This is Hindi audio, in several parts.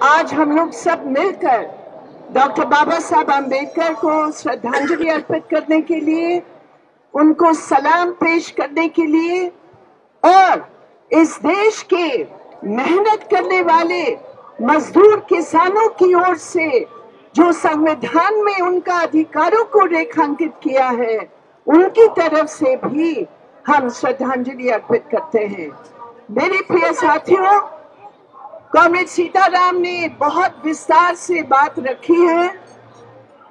आज हम लोग सब मिलकर डॉक्टर बाबा साहब आम्बेडकर को श्रद्धांजलि अर्पित करने के लिए, उनको सलाम पेश करने के लिए और इस देश के मेहनत करने वाले मजदूर किसानों की ओर से जो संविधान में उनका अधिकारों को रेखांकित किया है, उनकी तरफ से भी हम श्रद्धांजलि अर्पित करते हैं। मेरे प्रिय साथियों, कॉमरेड सीताराम ने बहुत विस्तार से बात रखी है।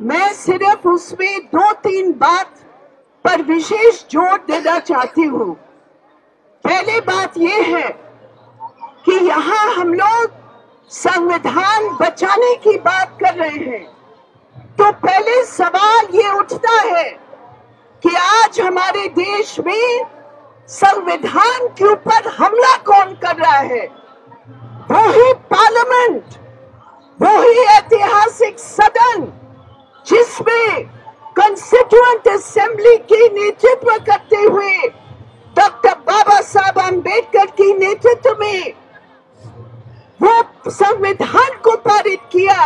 मैं सिर्फ उसमें 2-3 बात पर विशेष जोर देना चाहती हूँ। पहली बात यह है कि यहाँ हम लोग संविधान बचाने की बात कर रहे हैं, तो पहले सवाल ये उठता है कि आज हमारे देश में संविधान के ऊपर हमला कौन कर रहा है? वही पार्लियामेंट, वही ऐतिहासिक सदन जिसमें कॉन्स्टिट्यूएंट असेंबली की नेतृत्व करते हुए डॉक्टर बाबा साहब आम्बेडकर की नेतृत्व में वो संविधान को पारित किया।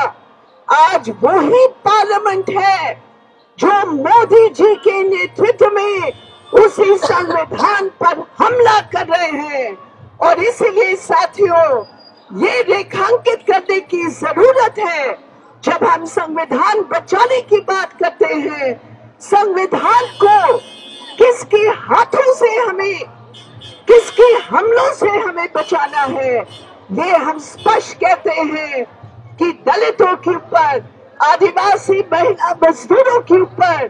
आज वही पार्लियामेंट है जो मोदी जी के नेतृत्व में उसी संविधान पर हमला कर रहे हैं। और इसलिए साथियों, ये रेखांकित करने की जरूरत है, जब हम संविधान बचाने की बात करते हैं, संविधान को किसके हाथों से हमें, किसके हमलों से हमें बचाना है, ये हम स्पष्ट कहते हैं कि दलितों के ऊपर, आदिवासी महिला मजदूरों के ऊपर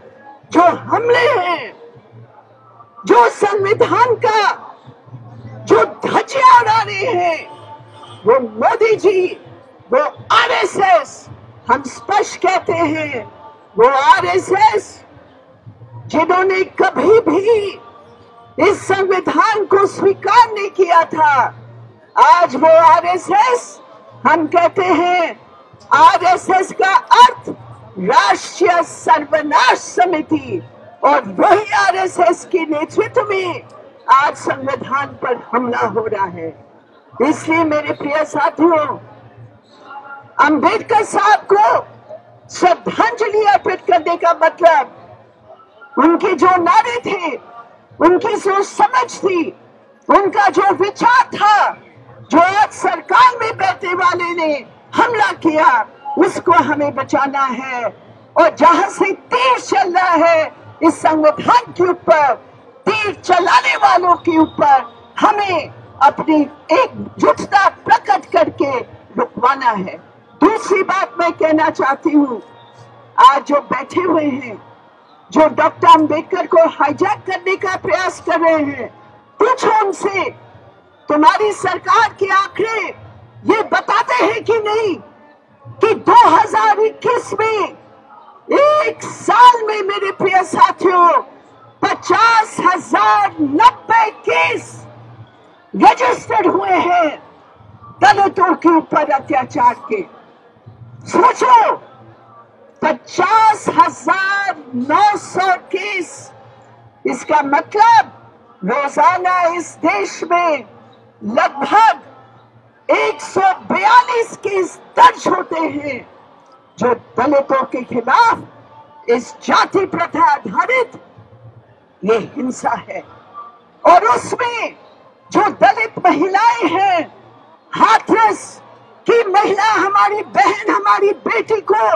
जो हमले हैं, जो संविधान का जो धज्जियां उड़ा रहे हैं, वो मोदी जी, वो आरएसएस, हम स्पष्ट कहते हैं वो आरएसएस जिन्होंने कभी भी इस संविधान को स्वीकार नहीं किया था, आज वो आरएसएस, हम कहते हैं आरएसएस का अर्थ राष्ट्रीय सर्वनाश समिति, और वही आरएसएस के नेतृत्व में आज संविधान पर हमला हो रहा है। इसलिए मेरे प्रिय साथियों, अंबेडकर साहब को श्रद्धांजलि अर्पित करने का मतलब, उनके जो नारे थे, उनकी जो समझ थी, उनका जो विचार था, जो आज सरकार में बैठने वाले ने हमला किया, उसको हमें बचाना है। और जहां से तीर चल रहा है इस संविधान के ऊपर, तीर चलाने वालों के ऊपर हमें अपनी एकजुटता प्रकट करके रुकवाना है। दूसरी बात मैं कहना चाहती हूँ, आज जो बैठे हुए हैं, जो डॉक्टर अंबेडकर को हाईजैक करने का प्रयास कर रहे हैं, पूछो उनसे, तुम्हारी सरकार के आंकड़े ये बताते हैं कि नहीं कि 2021 में एक साल में मेरे प्रिय साथियों 50,090 केस रजिस्टर्ड हुए हैं दलितों के ऊपर अत्याचार के। सोचो, 50,900 केस, इसका मतलब रोजाना इस देश में लगभग 142 केस दर्ज होते हैं जो दलितों के खिलाफ इस जाति प्रथा आधारित ये हिंसा है। और उसमें जो दलित महिलाएं हैं, हाथरस की महिला, हमारी बहन, हमारी बेटी को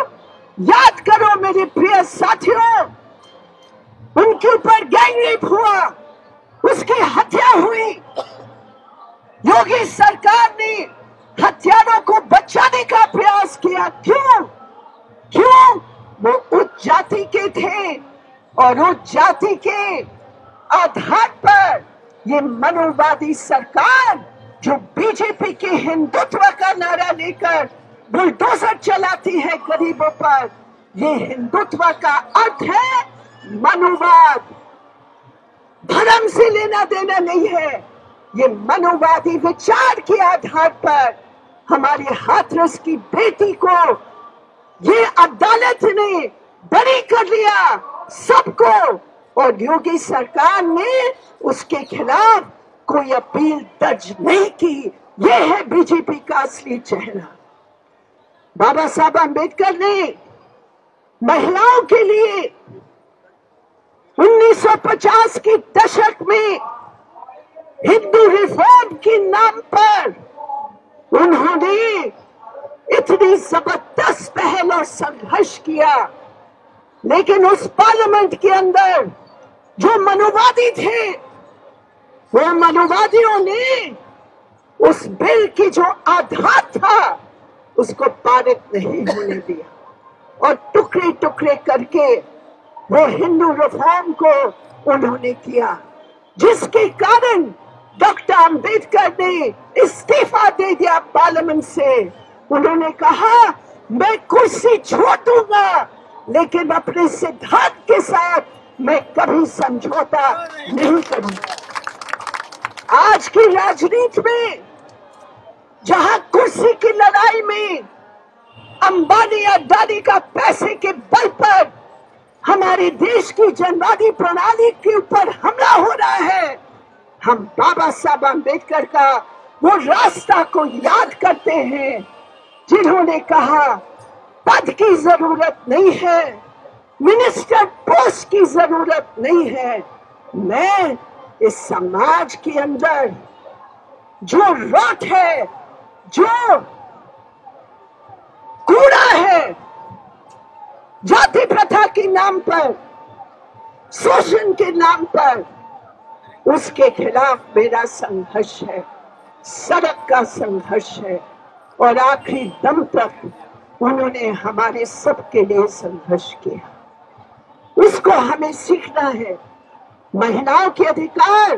याद करो मेरे प्रिय साथियों, उनके ऊपर गैंगरेप हुआ, उसकी हत्या हुई। योगी सरकार ने हत्यारों को बचाने का प्रयास किया। क्यों? वो उच्च जाति के थे और उच्च जाति के आधार पर ये मनोवादी सरकार जो बीजेपी के हिंदुत्व का नारा लेकर बुलडोजर चलाती है गरीबों पर, ये हिंदुत्व का अर्थ है मनोवाद, धर्म से लेना देना नहीं है। ये मनोवादी विचार के आधार पर हमारी हाथरस की बेटी को ये अदालत ने बरी कर लिया सबको, और योगी सरकार ने उसके खिलाफ कोई अपील दर्ज नहीं की। ये है बीजेपी का असली चेहरा। बाबा साहब अम्बेडकर ने महिलाओं के लिए 1950 के दशक में हिंदू रिफॉर्म के नाम पर उन्होंने इतनी जबरदस्त पहल और संघर्ष किया, लेकिन उस पार्लियामेंट के अंदर जो मनुवादी थे, वो मनुवादियों ने उस बिल की जो आधार था उसको पारित नहीं होने दिया और टुकड़े टुकड़े करके वो हिंदू रिफॉर्म को उन्होंने किया, जिसके कारण डॉक्टर अंबेडकर ने इस्तीफा दे दिया पार्लियामेंट से। उन्होंने कहा मैं कुर्सी छोड़ दूंगा, लेकिन अपने सिद्धांत के साथ मैं कभी समझौता नहीं करूंगा। आज की राजनीति में जहां कुर्सी की लड़ाई में अंबानी अडानी का पैसे के बल पर हमारे देश की जनवादी प्रणाली के ऊपर हमला हो रहा है, हम बाबा साहब अम्बेडकर का वो रास्ता को याद करते हैं जिन्होंने कहा पद की जरूरत नहीं है, मिनिस्टर पोस्ट की जरूरत नहीं है, मैं इस समाज के अंदर जो रॉट है, जो कूड़ा है, जाति प्रथा के नाम पर, शोषण के नाम पर, उसके खिलाफ मेरा संघर्ष है, सड़क का संघर्ष है और आखिरी दम तक उन्होंने हमारे सबके लिए संघर्ष किया। उसको हमें सीखना है। महिलाओं के अधिकार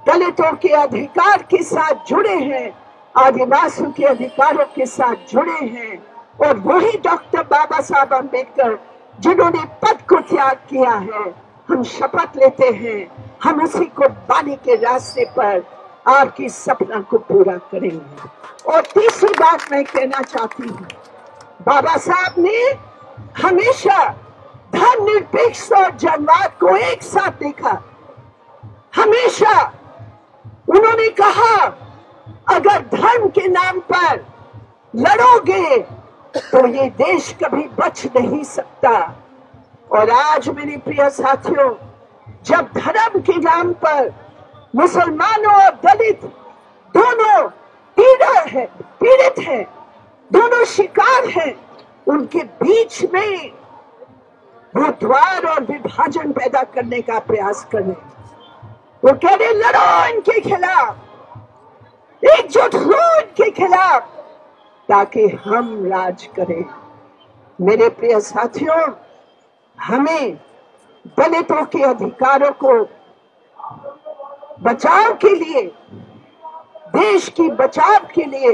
दलितों के अधिकार के साथ जुड़े हैं, आदिवासियों के अधिकारों के साथ जुड़े हैं, और वही डॉक्टर बाबा साहब अम्बेडकर जिन्होंने पद को त्याग किया है, हम शपथ लेते हैं हम उसी को पाने के रास्ते पर आपकी सपना को पूरा करेंगे। और तीसरी बात मैं कहना चाहती हूँ, बाबा साहब ने हमेशा धर्मनिरपेक्ष और जनवाद को एक साथ देखा। हमेशा उन्होंने कहा अगर धर्म के नाम पर लड़ोगे तो ये देश कभी बच नहीं सकता। और आज मेरे प्रिय साथियों, जब धर्म के नाम पर मुसलमानों और दलित दोनों पीड़ित हैं, दोनों शिकार हैं, उनके बीच में वो द्वार और विभाजन पैदा करने का प्रयास कर रहे। वो कह रहे लड़ो इनके खिलाफ, एकजुट हो इनके खिलाफ, ताकि हम राज करें। मेरे प्रिय साथियों, हमें दलितों के अधिकारों को बचाव के लिए, देश की बचाव के लिए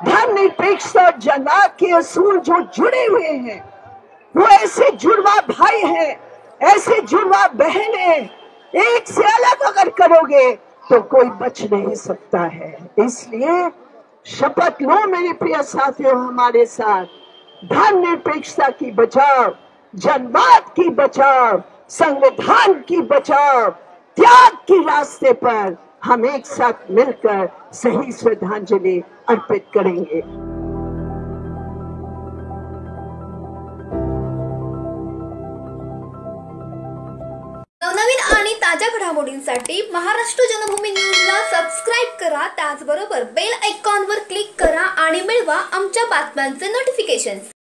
धर्मनिरपेक्षता और जनवाद के असूल जो जुड़े हुए हैं, वो ऐसे जुड़वा भाई हैं, ऐसे जुड़वा बहन हैं, एक से अलग अगर करोगे तो कोई बच नहीं सकता है। इसलिए शपथ लो मेरे प्रिय साथियों हमारे साथ, धर्मनिरपेक्षता की बचाव, जनवाद की बचाव, संविधान की बचाव, त्याग के रास्ते पर हम एक साथ मिलकर सही श्रद्धांजलि अर्पित करेंगे। नवनवीन आणि ताज्या घडामोडींसाठी महाराष्ट्र जनभूमी न्यूजला सबस्क्राइब करा, त्याचबरोबर बेल आयकॉनवर क्लिक करा आणि मिळवा आमच्या बातम्यांचे नोटिफिकेशन्स।